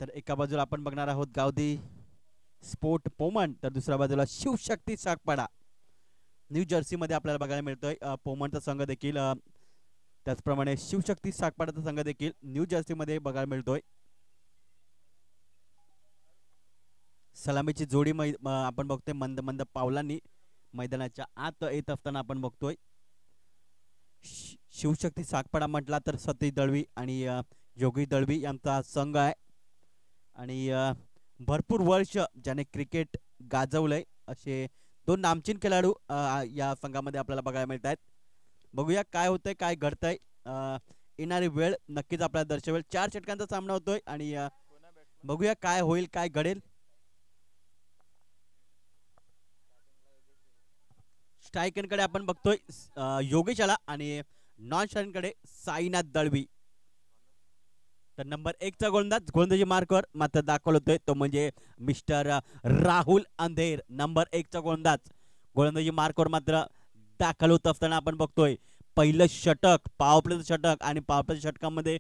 तर एका बाजूला आपण बघणार आहोत गावदी स्पोर्ट पोमन, तर दुसऱ्या बाजूला शिवशक्ती सागपाडा न्यू जर्सी मध्ये आपल्याला बघायला मिळतोय. पोमनचा संघ देखील त्याचप्रमाणे शिवशक्ती सागपाडाचा संघ देखील न्यू जर्सी मध्ये बघायला मिळतोय. सलामीची जोडी आपण बघतोय मंद मंद पावलांनी मैदानाच्या आत येत असताना आपण बघतोय. शिवशक्ती सागपाडा म्हटला तर सतीश दळवी आणि योगी दळवी यांचा संघ आहे आणि भरपूर वर्ष ज्याने क्रिकेट गाजवलंय असे दोन नामचीन खेळाडू या संघामध्ये आपल्याला बघायला मिळत आहेत. बघूया काय होतंय, काय घडतंय. येणारी वेळ नक्कीच आपल्याला दर्शवेल. 4 षटकांचा सामना होतोय आणि बघूया काय होईल, काय घडेल. स्ट्रायकरकडे आपण बघतोय योगेशाला आणि नॉन स्ट्रायकरकडे साईनाथ दळवी. तर नंबर 1 चा गोलंदाजी मार्कवर मात्र दाखवला होतोय तो म्हणजे मिस्टर राहुल अंधेर. नंबर 1 चा गोलंदाजी मार्कवर मात्र दाखल होत असताना आपण बघतोय पहिलं षटक, पॉवर षटक आणि पॉवर षटकामध्ये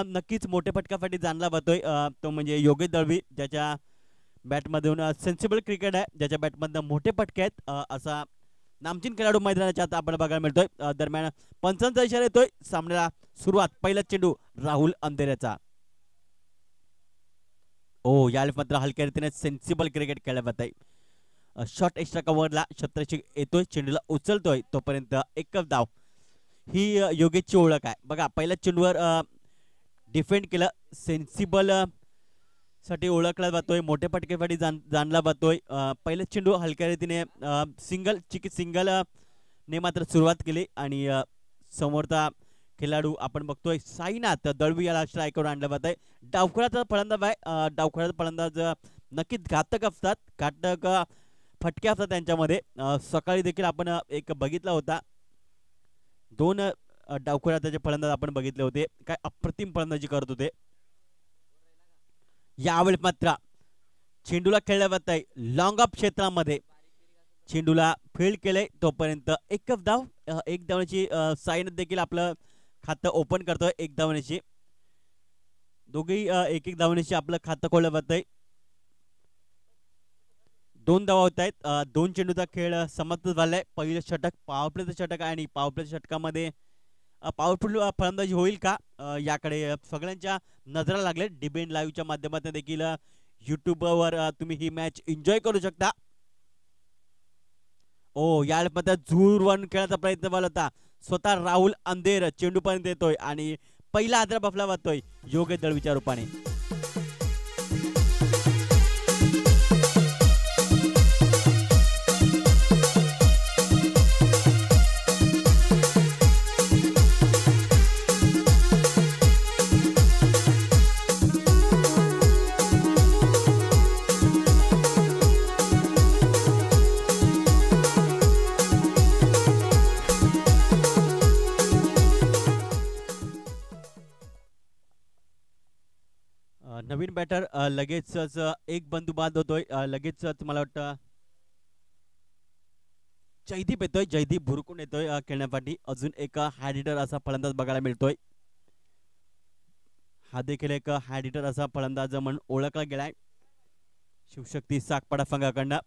नक्कीच मोठ्या फटकासाठी जाणला जातोय तो म्हणजे योगेश दळवी, ज्याच्या बॅटमधून सेन्सिबल क्रिकेट आहे, ज्याच्या बॅटमधून मोठे फटके आहेत असा नामचीन खेळाडू मैदानाच्या आता आपण बघायला मिळतोय. दरम्यान पंचांचा इशारा येतोय. सामन्याला सुरुवात पहिला चेंडू राहुल अंधेऱ्याचा. ओ यावेळी मात्र हलक्या रीतीने सेन्सिबल क्रिकेट खेळला जात आहे. शॉर्ट एक्स्ट्रा कव्हरला छत्रशी येतोय, चेंडूला उचलतोय तोपर्यंत एकच धाव. ही योगेशची ओळख आहे. बघा पहिल्या चेंडूवर डिफेंड केलं, सेन्सिबल साठी ओळखला जातोय, मोठे फटकेसाठी जाणला जातोय. पहिला चेंडू हलक्या रीतीने सिंगल ने मात्र सुरुवात केली आणि समोरचा खेळाडू आपण बघतोय साईनाथ दळवी याला स्ट्रायकवर आणलं जात आहे. डावखुळाचा फलंदाज आहे. डावखुळाचा फलंदाज नक्कीच घातक असतात, घातक फटके असतात त्यांच्यामध्ये. सकाळी देखील आपण एक बघितला होता, 2 डावखुळाचे फलंदाज आपण बघितले होते, काय अप्रतिम फलंदाजी करत होते. यावेळी मात्र चेंडूला खेळल्या जात आहे लॉंग ऑफ क्षेत्रामध्ये, चेंडूला फील्ड केलंय तोपर्यंत एकच धाव. एक धावण्याची साईनाथ देखील आपलं खातं ओपन करतोय. एक धावण्याची दोघेही एक एक धावण्याची आपलं खातं खोललं जात आहे. 2 धावा होत आहेत. 2 चेंडूचा खेळ समाप्त झालाय. पहिलं षटक पॉवर षटक आहे आणि पॉवर षटकामध्ये पॉवरफुल फलंदाजी होईल का याकडे सगळ्यांच्या नजरा लागले. डिबेट लाईव्हच्या माध्यमातून देखील यूट्यूबवर तुम्ही ही मॅच एन्जॉय करू शकता. ओ यामध्ये जूर वन खेळायचा प्रयत्न झाला होता. स्वतः राहुल अंधेर चेंडू पर्यंत येतोय आणि पहिला आदरा बफला जातोय योगेश दळवीच्या रूपाने. नवीन बॅटर लगेचच एक बंधू बाद होतोय. लगेचच मला वाटतं जयदीप येतोय, जयदीप भुरकून येतोय खेळण्यासाठी. अजून एक हार्ड हिटर असा फलंदाज बघायला मिळतोय. हा देखील एक हार्ड हिटर असा फलंदाज म्हणून ओळखला गेलाय शिवशक्ती सागपाडा संघाकडनं.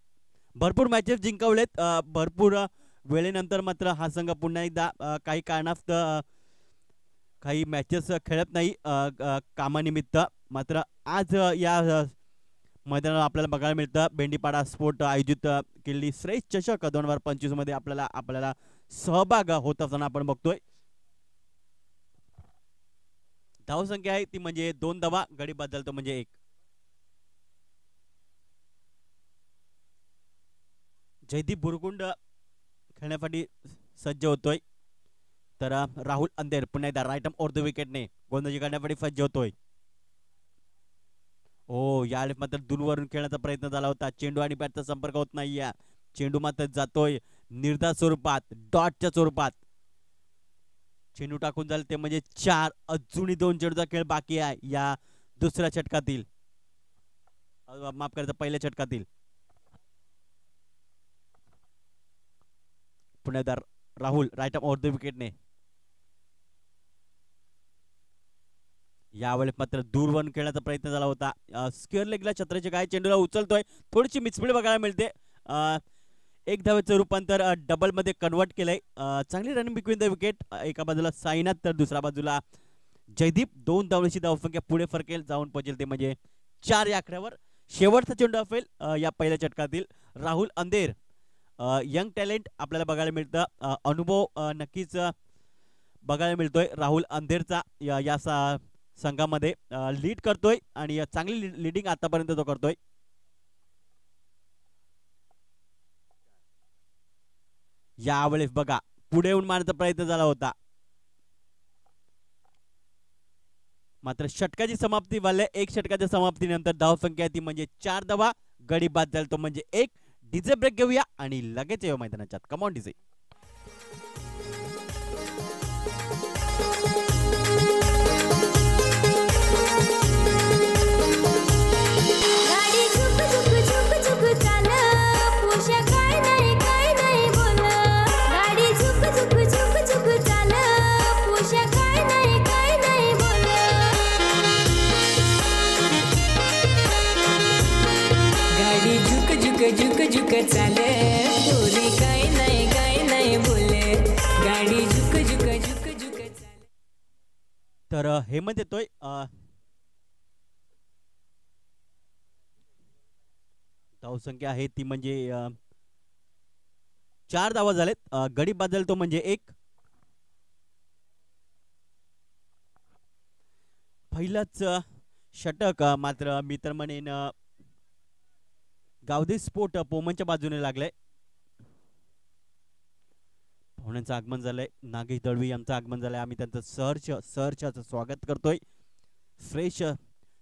भरपूर मॅचेस जिंकवलेत, भरपूर वेळेनंतर मात्र हा संघ पुन्हा एकदा काही कारणास्तव काही मॅचेस खेळत नाही कामानिमित्त. मात्र आज या मैदानावर आपल्याला बघायला मिळतं बेंडीपाडा स्पोर्ट आयोजित केलेली श्रेष्ठ चषक 2025 मध्ये आपल्याला सहभाग होत असताना आपण बघतोय. धावसंख्या आहे ती म्हणजे 2 धावा, गडी बदलतो म्हणजे 1. जयदीप बुरकुंड खेळण्यासाठी सज्ज होतोय. तर राहुल अंधेर पुन्हा एकदा राईट आर्म ओव्हर द विकेटने गोलंदाजी करण्यासाठी सज्ज होतोय. ओ यावेळेस मात्र दूरवरून खेळण्याचा प्रयत्न झाला होता. चेंडू आणि बॅटचा संपर्क होत नाही. चेंडू मात्र जातोय निर्धार स्वरूपात, डॉटच्या स्वरूपात. चेंडू टाकून झाले ते म्हणजे 4. अजूनही 2 चेंडूचा खेळ बाकी आहे या दुसऱ्या षटकातील, माफ करायचं पहिल्या षटकातील. पुणेदार Rahul right arm over the विकेटने यावेळेस मात्र दूरवर खेळण्याचा प्रयत्न झाला होता. स्क्वेअर लेगला छत्राची काय चेंडूला उचलतोय, थोडीशी मिसफील्ड बघायला मिळते. एक धावेचं रूपांतर डबल मध्ये कन्वर्ट केलंय. चांगली रनिंग बिटवीन द विकेट. एका बाजूला साईनाथ तर दुसऱ्या बाजूला जयदीप. 2 धावांची धावसंख्या पुढे फरकेल जाऊन पोहोचेल ते म्हणजे 4 या आकड्यावर. शेवटचा चेंडू असेल या पहिल्या षटकातील. राहुल अंधेर यंग टॅलेंट आपल्याला बघायला मिळतं. अनुभव नक्कीच बघायला मिळतोय राहुल अंधेरचा या संघामध्ये. लीड करतोय आणि चांगली लीडिंग आतापर्यंत तो करतोय. यावेळेस बघा पुढे येऊन मारण्याचा प्रयत्न झाला होता, मात्र षटकाची समाप्ती झाली. एक षटकाच्या समाप्तीनंतर धावसंख्या ती म्हणजे 4 धावा. गडी बाद झाला तो म्हणजे 1. डीजे ब्रेक घेऊया आणि लगेच येऊ मैदानाच्या. Come on DJ. झुक झुक चाले पुरी काय नाही बोले गाडी झुक झुक झुक झुक चाले. तर हेमंत येतोय. धावसंख्या आहे ती म्हणजे 4 धावा झालेत. गडी बदल तो म्हणजे 1. पहिलाच षटक मात्र मी तर म्हणेन गावदेवी स्पोर्ट पोमनच्या बाजूने लागलाय. पाहुण्यांचं आगमन झालंय. नागेश दळवी यांचं आगमन झालंय. आम्ही त्यांचं सहर्ष स्वागत करतोय. फ्रेश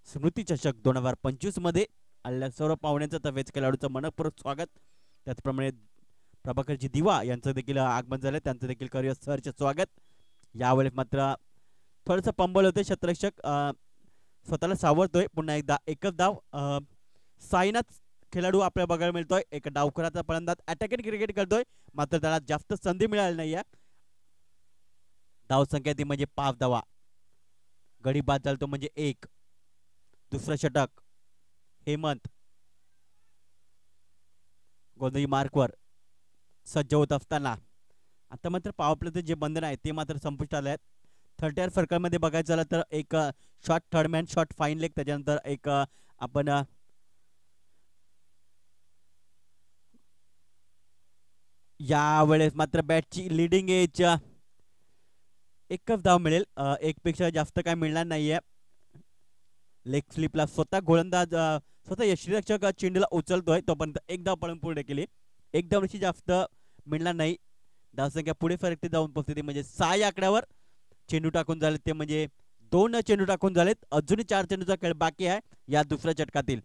स्मृती चषक 2025 मध्ये आलेल्या सर्व पाहुण्यांचं तसेच खेळाडूचं मनपूर्वक स्वागत. त्याचप्रमाणे प्रभाकरजी दिवा यांचं देखील आगमन झालंय, त्यांचं देखील करूया सहर्ष स्वागत. यावेळेस मात्र थोडंसं पंबल होते क्षेत्ररक्षक, स्वतःला सावरतोय. पुन्हा एकदा एकच धाव. साईनाथ खेळाडू आपल्याला बघायला मिळतोय. एक डावखुराचा फलंदाज अटॅकिंग क्रिकेट करतोय, मात्र त्याला जास्त संधी मिळाली नाहीये. धावसंख्या ती म्हणजे 5 धावा. गडी बाद झाला तो म्हणजे 1. दुसरं षटक. हेमंत गोंधळी मार्कवर सज्ज होत असताना आता मात्र पॉवर प्लेचे जे बंधन आहे ते मात्र संपुष्टात आले आहेत. 30 सर्कलमध्ये बघायचं झालं तर एक shot third man, shot fine leg, त्याच्यानंतर एक आपण यावेळेस मात्र बॅटची लिडिंग एज एकच धाव मिळेल. एक पेक्षा जास्त काय मिळणार नाहीये. लेग स्लिपला स्वतः गोलंदाज स्वतः यष्टीरक्षक चेंडूला उचलतोय, तोपर्यंत एक धाव पळून पूर्ण केली. एक धावची जास्त मिळणार नाही. धावसंख्या पुढे फरकते जाऊन पोहोचते म्हणजे 6 या आकड्यावर. चेंडू टाकून झाले ते म्हणजे 2 चेंडू टाकून झालेत. अजूनही 4 चेंडूचा खेळ बाकी आहे या दुसऱ्या षटकातील.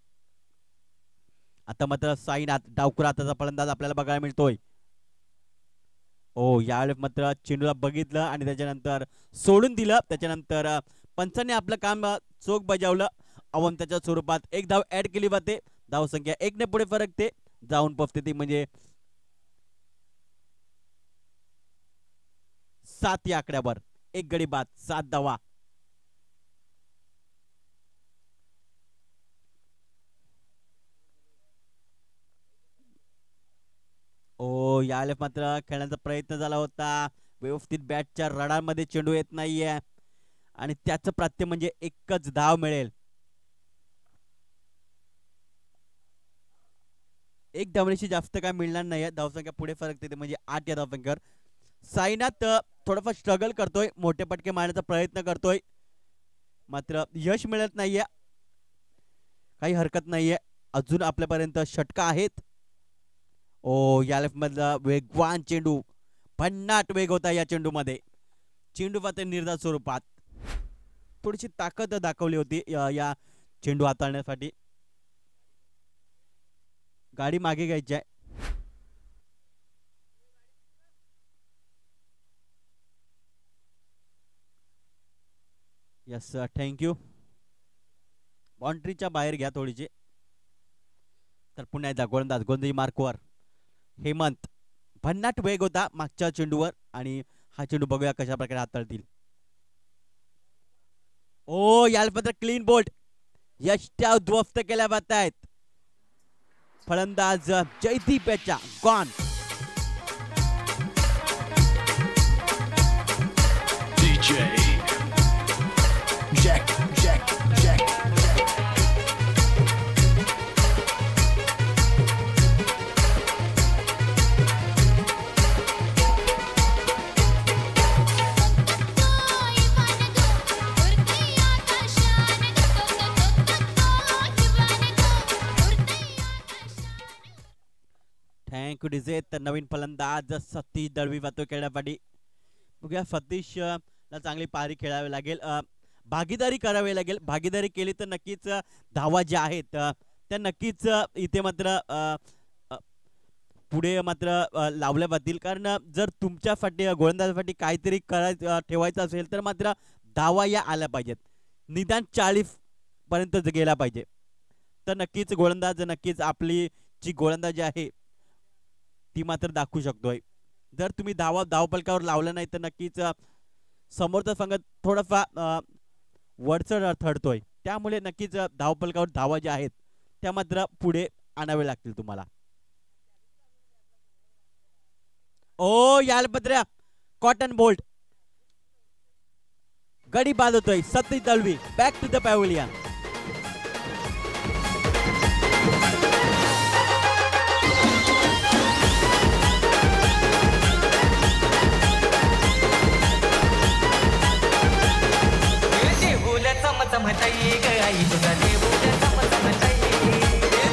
आता मात्र साईनाथ डावखुरा हाताचा फलंदाज आपल्याला बघायला मिळतोय. ओ यावेळेस मात्र चेंडूला बघितलं आणि त्याच्यानंतर सोडून दिलं. त्याच्यानंतर पंचांनी आपलं काम चोख बजावलं. अवंताच्या स्वरूपात एक धाव ऍड केली जाते. धावसंख्या 1 ने पुढे फरकते जाऊन पोहोचते ती म्हणजे 7 या आकड्यावर. एक गडी बाद, 7 धावा. ओ यावेळेस मात्र खेळण्याचा प्रयत्न झाला होता. व्यवस्थित बॅटच्या रडामध्ये चेंडू येत नाहीये आणि त्याचं प्रात्य म्हणजे एकच धाव मिळेल. एक धावण्याशी जास्त काय मिळणार नाहीये. धावसंख्या पुढे फरकते म्हणजे 8 या धावसंख्येवर. साईनाथ थोडाफार स्ट्रगल करतोय, मोठे पटके मारण्याचा प्रयत्न करतोय, मात्र यश मिळत नाहीये. काही हरकत नाहीये, अजून आपल्यापर्यंत षटका आहेत. ओ या मधला वेगवान चेंडू, भन्नाट वेग होता या चेंडू मध्ये. चेंडू मात्र निर्धार स्वरूपात थोडीशी ताकद दाखवली होती या चेंडू हाताळण्यासाठी. गाडी मागे घ्यायची आहे. Yes thank you. बाउंड्रीच्या बाहेर घ्या थोडीशी. तर पुन्हा एकदा गोलंदाज गोंधळी मार्कवर हेमंत. भन्नाट वेग होता मागच्या चेंडूवर आणि हा चेंडू बघूया कशा प्रकारे हाताळतील. ओ याला मात्र क्लीन बोल्ट यष्ट्या उद्ध्वस्त केल्या जात आहेत. फलंदाज जयदीप याच्या gone. DJ Jack. Thank you DJ. तर नवीन फलंदाज सतीश दळवी वाहतो खेळण्यासाठी. बघूया सतीश ला चांगली पारी खेळावी लागेल, भागीदारी करावी लागेल. भागीदारी केली तर नक्कीच धावा ज्या आहेत त्या नक्कीच इथे मात्र पुढे मात्र लावल्या जातील. कारण जर तुमच्यासाठी गोलंदाजासाठी काहीतरी ठेवायचं असेल तर मात्र धावा या आल्या पाहिजेत. निदान 40 पर्यंत गेला पाहिजे तर नक्कीच गोलंदाज नक्कीच आपली जी गोलंदाजी आहे ती मात्र दाखवू शकतोय. जर तुम्ही धावपलकावर लावला नाही तर नक्कीच समोरचा संघ थोडाफार वरचढ ठरतोय. त्यामुळे नक्कीच धावपलकावर धावा ज्या आहेत त्या मात्र पुढे आणावे लागतील तुम्हाला. ओ यालपत्र्या कॉटन बोल्ट गडी बाद होतोय. Satish Dalvi back to the pavilion. चमचमताई ग आई तुझा देऊळ चमचमताई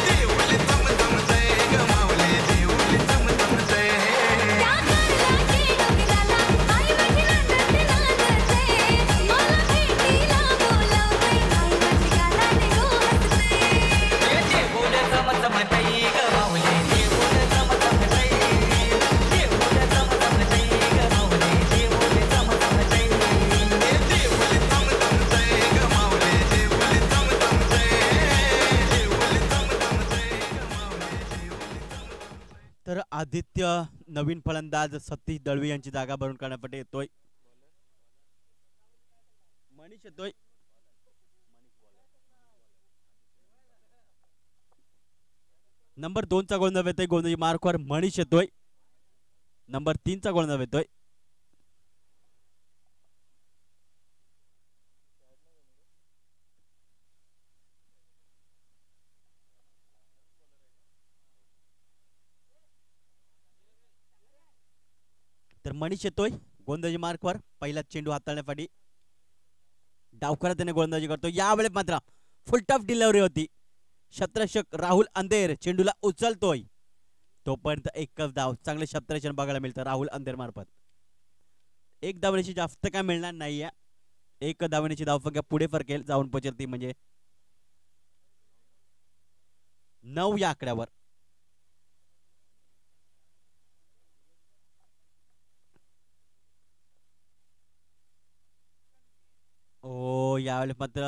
देऊळ चमचमताई ग माऊली देऊळ चमचमताई त्या करला केला आई माझी नांदते मला भेटीला बोलवते आई माझी गालाने गोहते देऊळ चमचमताई ग माऊली देऊळ चमचमताई देऊळ चमचमताई ग माऊली देऊळ चमचमताई तर आदित्य नवीन फलंदाज सतीश दळवी यांची जागा भरून काढण्यासाठी येतोय. मनीष येतोय. नंबर 2 चा गोलंदाज येतोय. गोलंदाजी मार्कवर मनीष येतोय. नंबर 3 चा गोलंदाज येतोय. तर मनीष येतोय गोलंदाजी मार्कवर. पहिला चेंडू हाताळण्यासाठी डावखरा त्याने गोलंदाजी करतो. यावेळेस मात्र फुल टफ डिलिव्हरी होती. क्षेत्ररक्षक राहुल अंधेर चेंडूला उचलतोय. तोपर्यंत एकच धाव. चांगले क्षेत्ररक्षण बघायला मिळतं राहुल अंधेर मार्फत. एक धावण्याची जास्त काय मिळणार नाहीये. एक धावण्याची धावसंख्या पुढे फरकेल जाऊन पोहोचेल ती म्हणजे 9 या आकड्यावर. ओ यावेळेस मात्र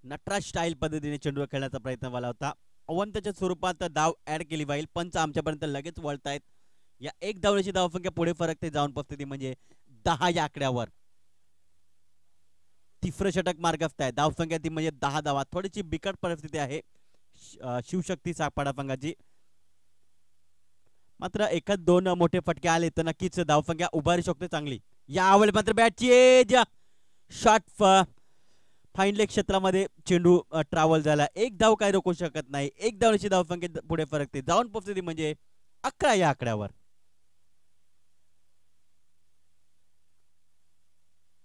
नटराज स्टाईल पद्धतीने चेंडू खेळण्याचा प्रयत्न झाला होता. अवंताच्या स्वरूपात धाव ऍड केली जाईल. पंच आमच्यापर्यंत लगेच वळतायत. या एक धावण्याची धावसंख्या पुढे फरकते जाऊन परिस्थिती म्हणजे 10 या आकड्यावर. तिसरं षटक मार्गस्थ आहे. धावसंख्या ती म्हणजे 10 धावा. थोडीशी बिकट परिस्थिती आहे शिवशक्ती सागपाडा संघाची. मात्र एखाद 2 मोठे फटके आले तर नक्कीच धावसंख्या उभारू शकते चांगली. यावेळेस मात्र बॅटची एज शॉट फाईन लेग क्षेत्रामध्ये चेंडू ट्रॅव्हल झाला. एक धाव काय रोखू शकत नाही. एक धावण्याची धावसंख्या पुढे फरकते जाऊन पोहोचते म्हणजे 11 या आकड्यावर.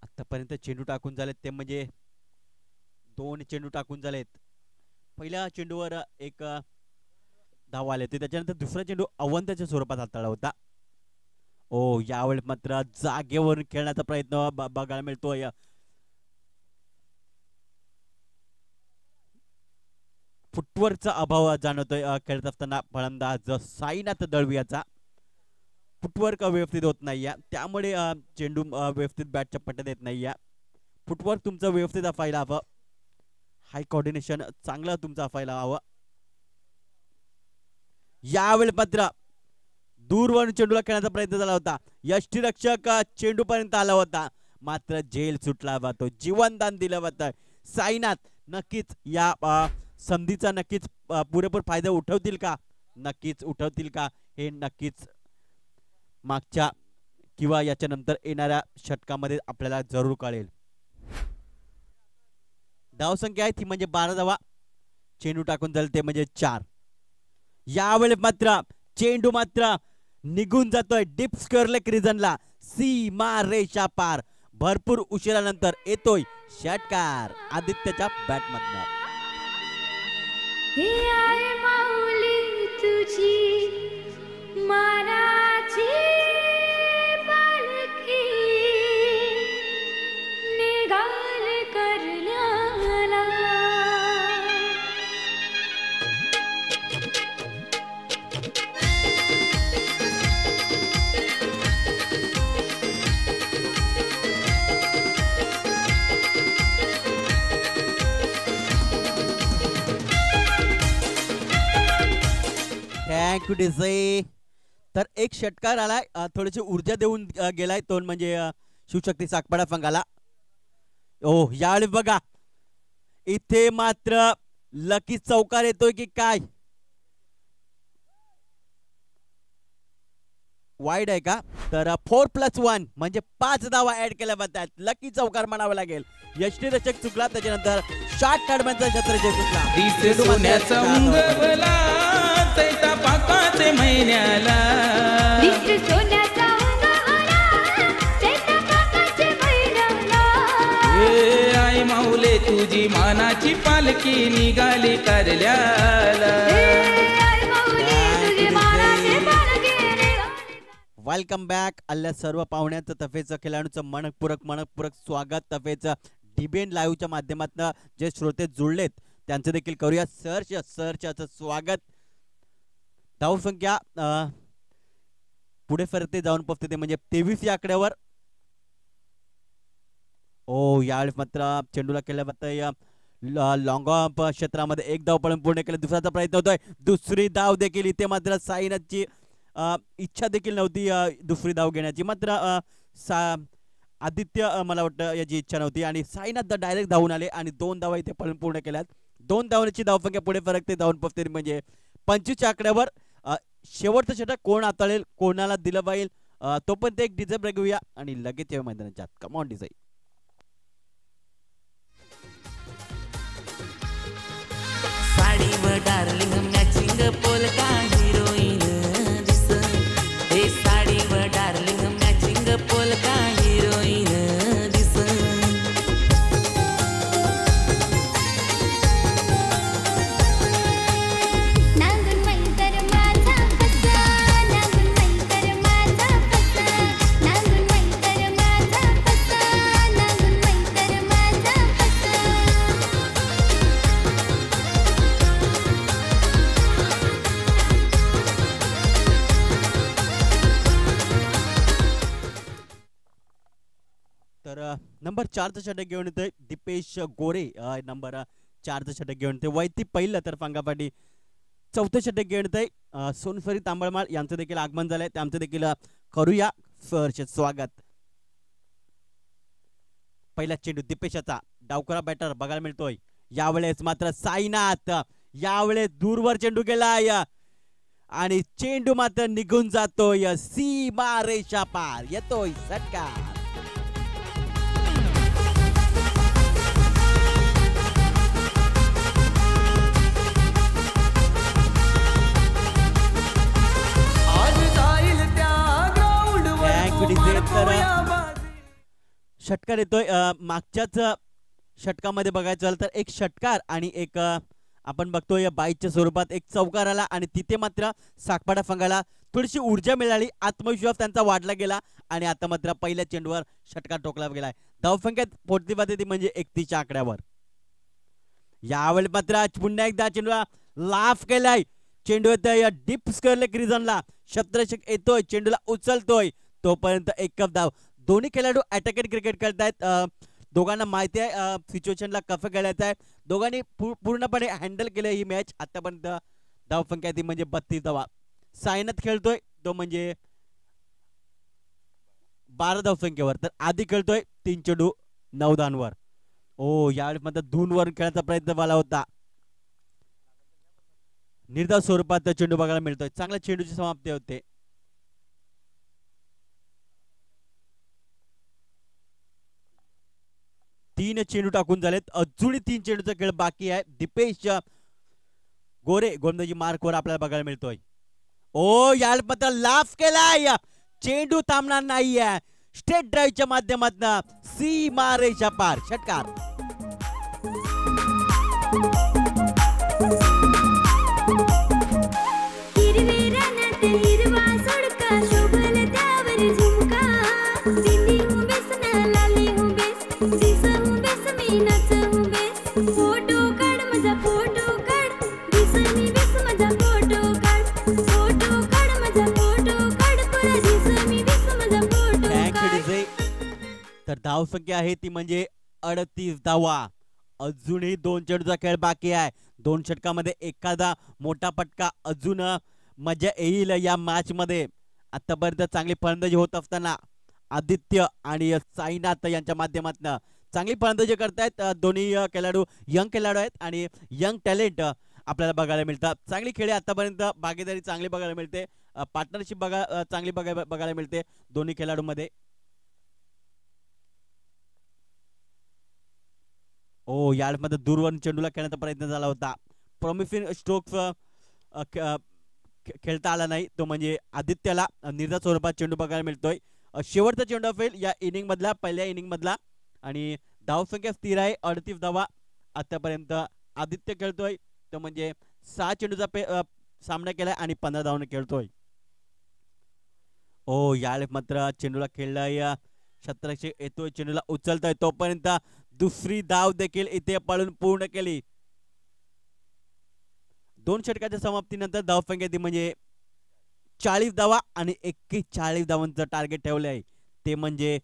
आतापर्यंत चेंडू टाकून झालेत ते म्हणजे 2 चेंडू टाकून झालेत. पहिल्या चेंडूवर एक धाव आले होते. त्याच्यानंतर दुसरा चेंडू अवंताच्या स्वरूपात हाताळला होता. ओ यावेळेस मात्र जागेवरून खेळण्याचा प्रयत्न बघायला मिळतोय. फुटवर्कचा अभाव जाणवतोय खेळत असताना फलंदाज साईनाथ दळवी याचा. फुटवर्क व्यवस्थित होत नाहीये त्यामुळे चेंडू व्यवस्थित बॅटच्या पट्ट्यात येत नाहीये. फुटवर्क तुमचं व्यवस्थित असायला हवं. हाय कोऑर्डिनेशन चांगलं तुमचं असायला हवं. यावेळी मात्र दूरवरून चेंडूला खेळण्याचा प्रयत्न झाला होता. यष्टीरक्षक चेंडू पर्यंत आला होता मात्र जेल सुटला जातो, जीवनदान दिलं जातं. साईनाथ नक्कीच या संधीचा नक्कीच पुरेपूर फायदा उठवतील का, नक्कीच उठवतील का, हे नक्कीच मागच्या किंवा याच्या नंतर येणाऱ्या षटकामध्ये आपल्याला जरूर कळेल. धावसंख्या आहे ती म्हणजे 12 धावा, चेंडू टाकून झाले ते म्हणजे 4. यावेळी मात्र चेंडू मात्र निघून जातोय डीप स्क्वेअर लेग रिजनला, सीमा रेषा पार. भरपूर उशिरानंतर येतोय षटकार आदित्यच्या बॅट मधनं. हे आहे माऊली तुझी मानाची पालखी, निघाल करण्याला. Thank you DJ. तर एक षटकार आलाय, थोडीशी ऊर्जा देऊन गेलाय तो म्हणजे शिवशक्ती साकपाडा संघाला. ओ यावेळी बघा इथे मात्र लकी चौकार येतोय की काय, वाईड आहे का, तर 4+1 म्हणजे 5 धावा ऍड केल्या जातात. लकी चौकार म्हणावा लागेल. यष्टीरक्षक चुकला, त्याच्यानंतर शॉट काढण्याचा क्षेत्ररक्षक चुकला. सोन्याचा उंगवला चैता पाकाचे महिन्याला, सोन्याचा उंगवला चैता पाकाचे महिन्याला. ए आई माऊले तुझी मानाची पालखी निघाली करल्याला. Welcome back. आल्या सर्व पाहुण्यांचं तफेचं खेळाडूंचं मनपूरक स्वागत. तफेचं डिबेन लाईव्हच्या माध्यमातून जे श्रोते जुळलेत त्यांचं देखील करूया सरचं स्वागत. धावसंख्या पुढे सरते जाऊन पोहोचते ते म्हणजे 23 या आकड्यावर. ओ यावेळी मात्र चेंडूला केल्या जातंय लॉंग ऑफ क्षेत्रामध्ये एक धाव पळून पूर्ण केलं. दुसऱ्याचा प्रयत्न होतोय, दुसरी धाव देखील इथे मात्र साईनाथची इच्छा देखील नव्हती दुसरी धाव घेण्याची, मात्र आदित्य मला वाटतं याची इच्छा नव्हती आणि साईनाथ डायरेक्ट धावून आले आणि 2 धावा इथे पळून पूर्ण केल्यात. 2 धावण्याची धावसंख्या पुढे फरकते धावून पोहोचते म्हणजे 25 आकड्यावर. शेवटचं षटक कोण हाताळेल, कोणाला दिलं पाहिजे, तो पण ते एक डिझाईन बघूया आणि लगेच येऊ मैदानाच्या. Come on design. साडीवर डार्लिंग मॅचिंग पोलका हिरोईन दिस, हे साडीवर डार्लिंग मॅचिंग पोलका हिरोईन दिस. नांगून मैतर माझा फसा, नांगून मैतर माझा फसा, नांगून मैतर माझा फसा, नांगून मैतर माझा फसा. तर नंबर 4चं षटक घेऊन येतोय दीपेश गोरे. नंबर 4चं षटक घेऊन येतोय वैती पहिलं. तर पंगापाटी 4थं षटक घेऊन येतोय सोनसरी तांबळमाळ यांचं देखील आगमन झालंय, त्यांचं देखील करूया सहर्ष स्वागत. पहिला चेंडू दीपेशाचा, डावकरा बॅटर बघायला मिळतोय. यावेळेस मात्र साईनाथ यावेळेस दूरवर चेंडू गेलाय आणि चेंडू मात्र निघून जातोय सीमा रेषा पार. येतोय षटकार. षटकार येतोय. मागच्याच षटकामध्ये बघायचं झालं तर एक षटकार आणि एक आपण बघतोय बाईच्या स्वरूपात एक चौकार आला आणि तिथे मात्र साकपाडा संघाला थोडीशी ऊर्जा मिळाली, आत्मविश्वास त्यांचा वाढला गेला आणि आता मात्र पहिल्या चेंडूवर षटकार टोकला गेलाय. धावसंख्येत पोहोचली जाते ती म्हणजे 31 आकड्यावर. यावेळी मात्र पुन्हा एकदा चेंडूला लाफ केलाय. चेंडू येतोय डीप स्क्वेअर लेग रिजनला, क्षेत्ररक्षक येतोय, चेंडूला उचलतोय, तोपर्यंत एक धाव. दोन्ही खेळाडू अटॅकिंग क्रिकेट खेळतायत. दोघांना माहिती आहे सिच्युएशनला कसं खेळायचं आहे. दोघांनी पूर्णपणे हँडल केलं ही मॅच. आतापर्यंत धावसंख्या ती म्हणजे 32 धावा. साईनाथ खेळतोय तो म्हणजे 12 धावसंख्येवर, तर आधी खेळतोय 3 चेंडू 9 धावांवर. ओ यावेळेस मात्र धूनवर खेळायचा प्रयत्न झाला होता. निर्धाव स्वरूपात चेंडू बघायला मिळतोय. चांगल्या चेंडूची समाप्ती होते. तीन चेंडू टाकून झालेत. अजूनही 3 चेंडूचा खेळ बाकी आहे. दीपेश गोरे गोलंदाजी मार्कवर आपल्याला बघायला मिळतोय. ओ यावेळेस मात्र लाफ केलाय. चेंडू थांबणार नाहीये. स्टेट ड्राईव्हच्या माध्यमातून सीमा रेषा पार षटकार. हिरवे रानात हिरवा सोडका शोभल त्यावर झुमका दिली हूँ बेस ना लाली हूँ बेस दिस हूँ बेस मी नाच हूँ बेस फोटो काढ माझा फोटो काढ दिस मी बेस माझा फोटो काढ फोटो काढ माझा फोटो काढ पुरा दिस मी बेस माझा फोटो काढ. तर धाव संख्या आहे ती म्हणजे 38 धावा. अजूनही 2 चेंडूचा खेळ बाकी आहे. 2 षटकामध्ये एखादा मोठा फटका अजून मजा येईल या मॅच मध्ये. आतापर्यंत चांगली फलंदाजी होत असताना आदित्य आणि साईनाथ यांच्या माध्यमातून चांगली फलंदाजी करतायत. दोन्ही खेळाडू यंग खेळाडू आहेत आणि यंग टॅलेंट आपल्याला बघायला मिळतात. चांगली खेळी आतापर्यंत भागीदारी चांगली बघायला मिळते. पार्टनरशिप चांगली बघायला मिळते दोन्ही खेळाडूंमध्ये. ओ यामध्ये दूरवरून चेंडूला खेळण्याचा प्रयत्न झाला होता. प्रॉमिसिंग स्ट्रोक्स खेळता आला नाही. तो म्हणजे आदित्यला निर्धाव स्वरूपात चेंडू बघायला मिळतोय. शेवटचा चेंडू असेल या इनिंग मधला, पहिल्या इनिंग मधला. आणि धाव संख्या स्थिर आहे 38 धावा. आतापर्यंत आदित्य खेळतोय तो म्हणजे 6 चेंडूचा सामना केलाय आणि 15 धावांनी खेळतोय. ओ यावेळेस मात्र चेंडूला खेळलाय. क्षेत्ररक्षक येतोय, चेंडूला उचलतोय. तोपर्यंत दुसरी धाव देखील इथे पळून पूर्ण केली. 2 षटकाच्या समाप्तीनंतर धाव संख्या ती म्हणजे 40 धावा आणि 41 धावांचं टार्गेट ठेवले आहे. ते म्हणजे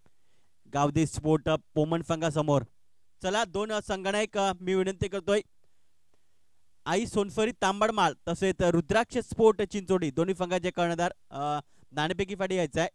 गावदी स्पोर्ट पोमन संघासमोर. चला 2 संघनायक मी विनंती करतोय. आई सोनसरी तांबडमाळ तसेच रुद्राक्ष स्पोर्ट चिंचोडी दोन्ही संघाचे कर्णधार नाणेफेकी फाटी यायचा आहे.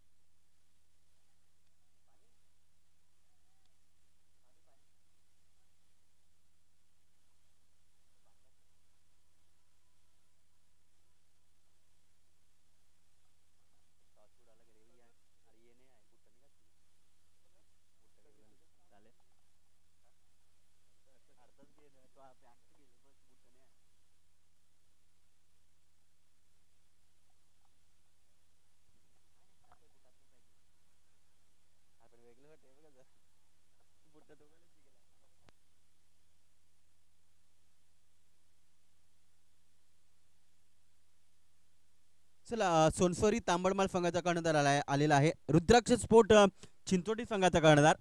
चला सोनसरी तांबडमाळ संघाचा कर्णधार आलेला आहे. रुद्राक्ष स्पोर्ट चिंचोडी संघाचा कर्णधार.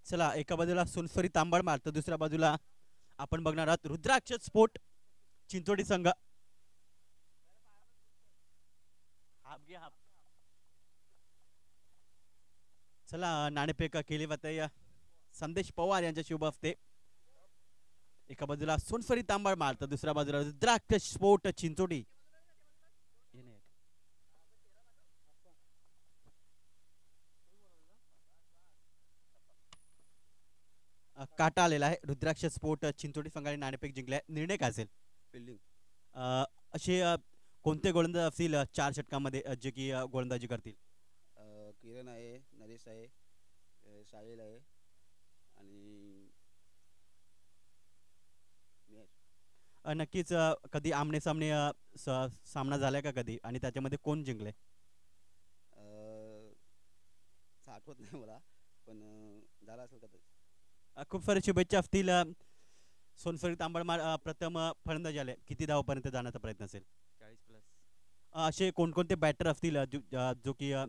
चला एका बाजूला सोनसरी तांबडमाळ तर दुसऱ्या बाजूला आपण बघणार आहोत रुद्राक्ष स्पोर्ट चिंचोडी संघ. चला नाणेफेक केली जाते संदेश पवार यांच्या शुभ हस्ते. एका बाजूला सोनसरी तांबडमाळ तर दुसऱ्या बाजूला रुद्राक्ष स्पोर्ट चिंचोडी. काटा आलेला आहे. रुद्राक्ष स्पोर्ट चिंचोडी संघाने नाणेफेक जिंकले. निर्णय काय असेल? फिल्डिंग असे कोणते गोलंदाज असतील 4 षटकामध्ये जे की गोलंदाजी करतील? किरण आहे, नरेश आहे, साहिल आहे आणि नक्कीच कधी आमने सामने सामना झालाय का कधी आणि त्याच्यामध्ये कोण जिंकले? आठवत नाही मला, पण झाला असेल कदाचित. खूप सारे शुभेच्छा असतील. सोनसरी तांबडमाड प्रथम फलंदाज आले, किती धावपर्यंत जाण्याचा प्रयत्न असेल? 40+. असे कोणकोणते बॅटर असतील जो की या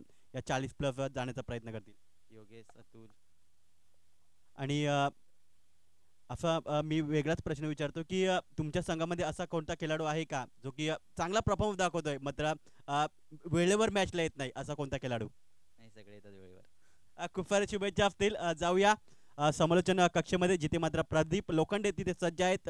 40+ जाण्याचा प्रयत्न करतील? योगेश, अतुल. आणि असा मी वेगळाच प्रश्न विचारतो की तुमच्या संघामध्ये असा कोणता खेळाडू आहे का जो की चांगला परफॉर्मन्स दाखवतोय मात्र वेळेवर मॅचला येत नाही, असा कोणता खेळाडू? नाही, सगळे येतात वेळेवर. खूप सारे शुभेच्छा असतील. जाऊया समालोचन कक्षेमध्ये, जिथे मात्र प्रदीप लोखंडे तिथे सज्ज आहेत.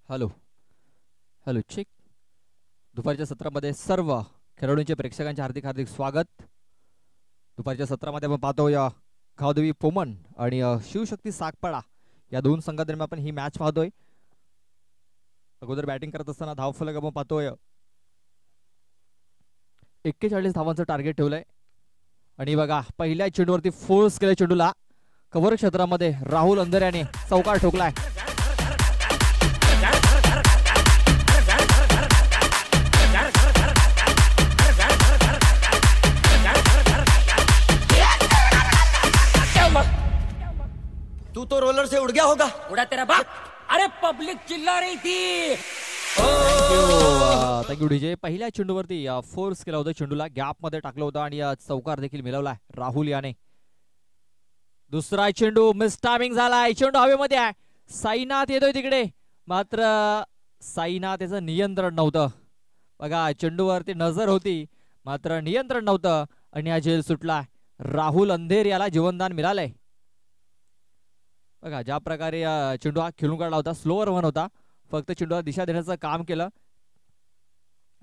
Hello hello check. दुपारच्या सत्रामध्ये सर्व खेळाडूंचे प्रेक्षकांचे हार्दिक हार्दिक स्वागत. दुपारच्या सत्रामध्ये आपण पाहतो या गावदेवी पोमन आणि शिवशक्ती सागपाडा या दोन संघादरम्यान आपण ही मॅच पाहतोय. अगोदर बॅटिंग करत असताना धावफलक आपण पाहतोय 41 धावांचं टार्गेट ठेवलंय. आणि बघा पहिल्या चेंडूवरती फोर्स केल्या चेंडूला कव्हर क्षेत्रामध्ये राहुल अंधर याने चौकार ठोकलाय. तू तो रोलर से उड़ गया होगा. उड़ा तेरा बाप. अरे पब्लिक चिल्ला रही थी. Thank you DJ. पहिल्या चेंडूवरती फोर्स केला होता, चेंडूला गॅप मध्ये टाकलं होतं आणि चौकार देखील मिळवलाय राहुल याने. दुसरा चेंडू मिस टायमिंग झालाय, चेंडू हवेमध्ये आहे. साईनाथ येतोय तिकडे, मात्र साईनाथ याचं नियंत्रण नव्हतं. बघा चेंडूवरती नजर होती मात्र नियंत्रण नव्हतं आणि हा झेल सुटला. राहुल अंधेर याला जीवनदान मिळालंय. बघा ज्या प्रकारे चेंडू हा खेळून काढला होता, स्लोअर वन होता, फक्त चेंडूला दिशा देण्याचं काम केलं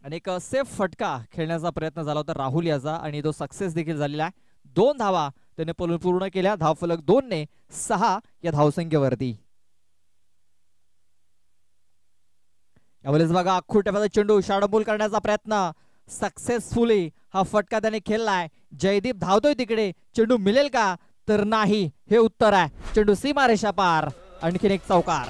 आणि एक सेफ फटका खेळण्याचा प्रयत्न झाला होता राहुल याचा आणि तो सक्सेस देखील झालेला आहे. 2 धावा त्याने पूर्ण केल्या. धावफलक 2 ने 6 या धावसंख्येवरती. यावेळेस बघा खुट्याचा चेंडू शाडबोल करण्याचा प्रयत्न सक्सेसफुली हा फटका त्याने खेळलाय. जयदीप धावतोय तिकडे, चेंडू मिळेल का तर नाही हे उत्तर आहे. चेंडू सीमारेषा पार, आणखीन एक चौकार.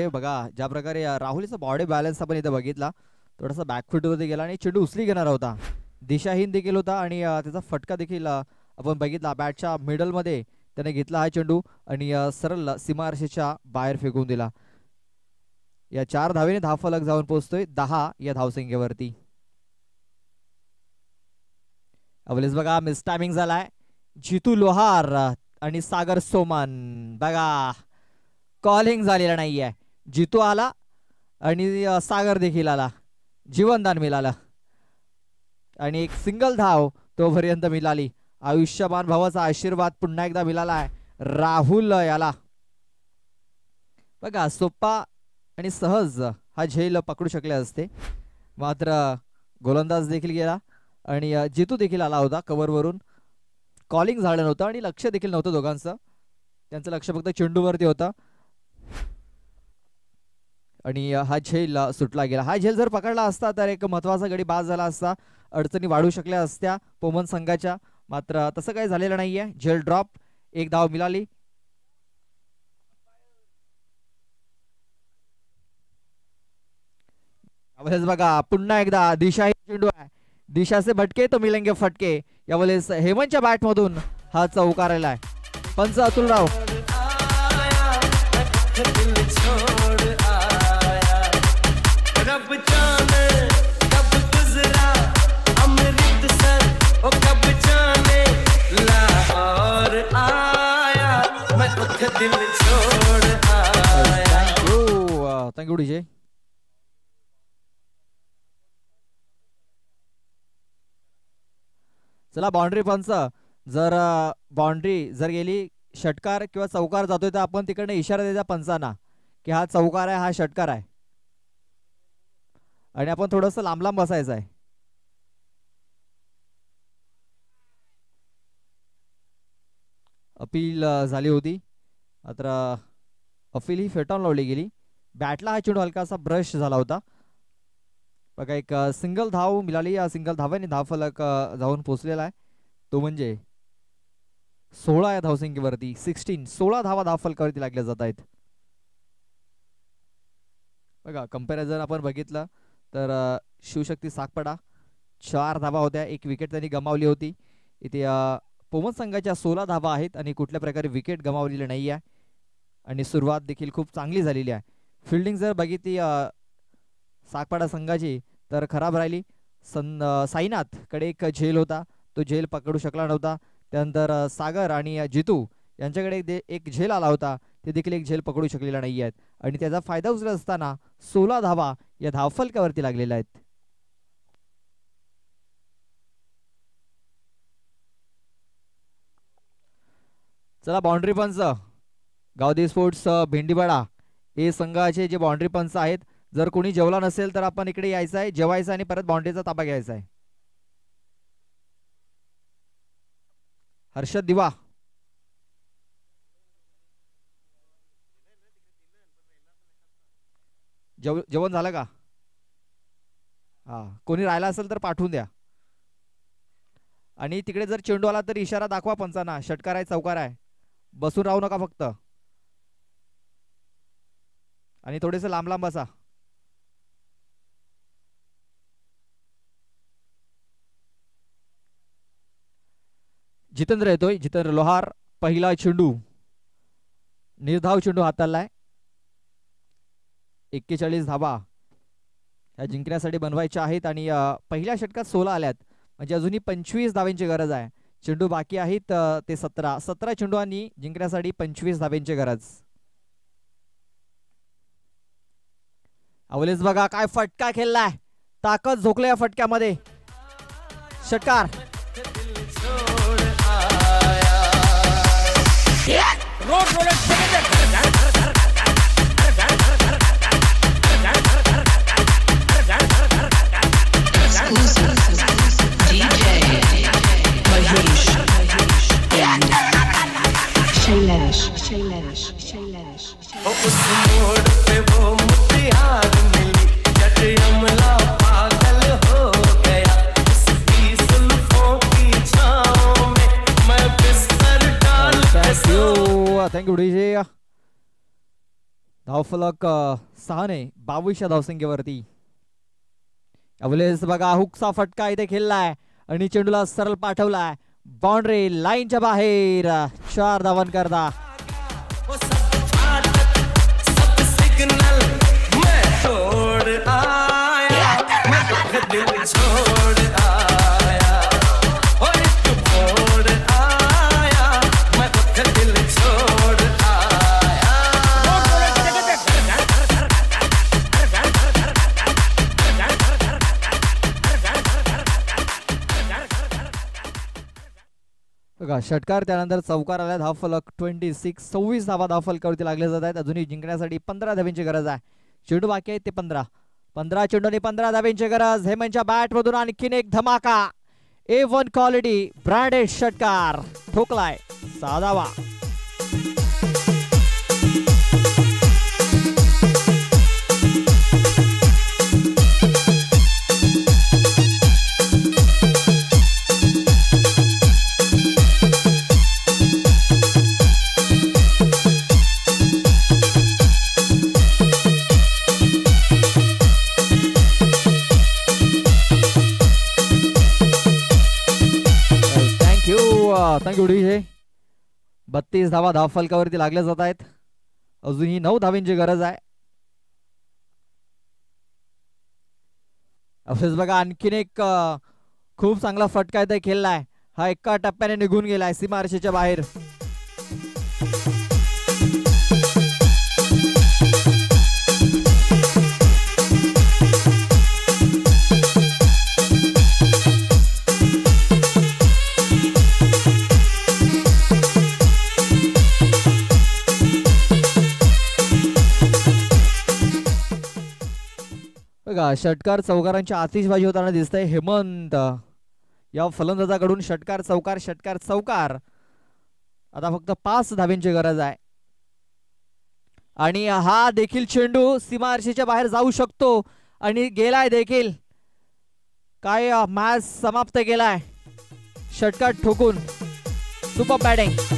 बघा ज्या प्रकारे राहुलचा बॉडी बॅलन्स आपण इथे बघितला, थोडासा बॅकफुट वरती गेला आणि चेंडू उचली घेणार होता, दिशाहीन देखील होता आणि त्याचा फटका देखील आपण बघितला. बॅटच्या मिडल मध्ये त्याने घेतला हा चेंडू आणि सरळ सीमारेषेच्या बाहेर फेकून दिला. या 4 धावेने धावफलक जाऊन पोहोचतोय 10 या धावसंख्येवरती. अवलेस बघा मिस टायमिंग झालाय. जितू लोहार आणि सागर सोमन बघा कॉलिंग झालेला नाहीये. जितू आला आणि सागर देखील आला. जीवनदान मिळालं आणि एक सिंगल धाव तोपर्यंत मिळाली. आयुष्यमान भावाचा आशीर्वाद पुन्हा एकदा मिळाला आहे राहुल याला. बघा सोप्पा आणि सहज हा झेल पकडू शकले असते, मात्र गोलंदाज देखील गेला आणि जितू देखील आला होता कव्हरवरून. कॉलिंग झालं नव्हतं आणि लक्ष देखील नव्हतं दोघांचं. त्यांचं लक्ष फक्त चेंडूवरती होतं आणि हा झेल सुटला गेला. हा झेल जर पकडला असता तर एक महत्वाचा गडी बाद झाला असता. अडचणी वाढू शकल्या असत्या पोमन संघाच्या, मात्र तसं काही झालेलं नाहीये. झेल ड्रॉप, एक धाव मिळाली. बघा पुन्हा एकदा दिशा चेंडू आहे. दिशा से भटके तो मिलेंगे फटके. यावेळेस हेमंतच्या बॅट मधून हा चौकार आलाय. पंच अतुलराव. Thank you DJ. चला बाउंड्री पंच. जर बाउंड्री जर गेली षटकार किंवा चौकार जातोय तर आपण तिकडनं इशारा द्यायचा पंचांना की हा चौकार आहे, हा षटकार आहे आणि आपण थोडंसं लांब लांब बसायचं आहे. अपील झाली होती, मात्र अपील ही फेटाळून लावली गेली. बॅटला हा चेंडू हलकासा ब्रश झाला होता. बघा एक सिंगल धाव मिळाली. या सिंगल धाव्याने धावफलक जाऊन पोहोचलेला आहे. तो म्हणजे 16 या धावसंख्येवरती 16 धावा धावफलकावरती लागल्या जात आहेत. बघा कंपॅरिझन आपण बघितलं तर शिवशक्ती सागपडा 4 धावा होत्या, एक विकेट त्यांनी गमावली होती. इथे पोमन संघाच्या 16 धावा आहेत आणि कुठल्या प्रकारे विकेट गमावलेली नाही आहे आणि सुरुवात देखील खूप चांगली झालेली आहे. फिल्डिंग जर बघितली सागपाडा संघाची तर खराब राहिली. साईनाथ कडे एक झेल होता, तो झेल पकडू शकला नव्हता. त्यानंतर सागर आणि जितू यांच्याकडे एक झेल आला होता, ते देखील एक झेल पकडू शकलेला नाही आहेत आणि त्याचा फायदा उचलत असताना 16 धावा या धावफलकावरती लागलेल्या आहेत. चला बाउंड्री पंच. गावदेवी स्पोर्ट्स भेंडीवाडा हे संघाचे जे बाउंड्री पंच आहेत, जर कोणी जेवला नसेल तर आपण इकडे यायचं आहे, जेवायचं आणि परत बाउंड्रीचा ताबा घ्यायचा आहे. हर्षद दिवा. जेवण झालं का? हा, कोणी राहिला असेल तर पाठवून द्या. आणि तिकडे जर चेंडू आला तर इशारा दाखवा पंचांना, षटकार आहे चौकार आहे. बसून राहू नका फक्त आणि थोडेसे लांब लांब बसा. जितेंद्र येतोय, जितेंद्र लोहार. पहिला चेंडू निर्धाव चेंडू हाताळलाय. 41 धावा ह्या जिंकण्यासाठी बनवायच्या आहेत आणि पहिल्या षटकात 16 आल्यात, म्हणजे अजूनही 25 धाव्यांची गरज आहे. चेंडू बाकी आहेत ते 17 चेंडूंनी जिंकण्यासाठी 25 धाव्यांची गरज. अवलेस बघा काय फटका खेळलाय, ताकद झोकल्या या फटक्यामध्ये. षटकार. Thank you DJ. धावफलक 6 ने 22 धावसंख्येवरती. अवलेस बघा हुकचा फटका इथे खेळलाय आणि चेंडूला सरळ पाठवलाय बाउंड्री लाईनच्या बाहेर. 4 धावांकरता. छोड़ आया बघा षटकार त्यानंतर चौकार आला. धावफलक 26. 26 धावा धावफलकावरती लागले जात आहेत. अजूनही जिंकण्यासाठी 15 धाव्यांची गरज आहे. चेंडू बाकी आहे ते 15 चेंडू आणि 15 धाव्यांची गरज. हेमंतच्या बॅट मधून आणखीन एक धमाका. A1 क्वालिटी ब्रँडेड षटकार ठोकलाय 6 धावा. Thank you DJ. 32 धावा धावफलकावरती लागल्या जात आहेत. अजूनही 9 धावांची गरज आहे. असेच बघा आणखीन एक खूप चांगला फटका इथे खेळलाय. हा एका टप्प्याने निघून गेलाय सीमारेषेच्या बाहेर. बघा षटकार चौकारांची आतिषबाजी होताना दिसतंय. हेमंत या फलंदाजाकडून षटकार चौकार. आता फक्त 5 धाव्यांची गरज आहे आणि हा देखील चेंडू सीमारेषेच्या बाहेर जाऊ शकतो आणि गेलाय देखील. काय मॅच समाप्त केलाय षटकार ठोकून. Super batting.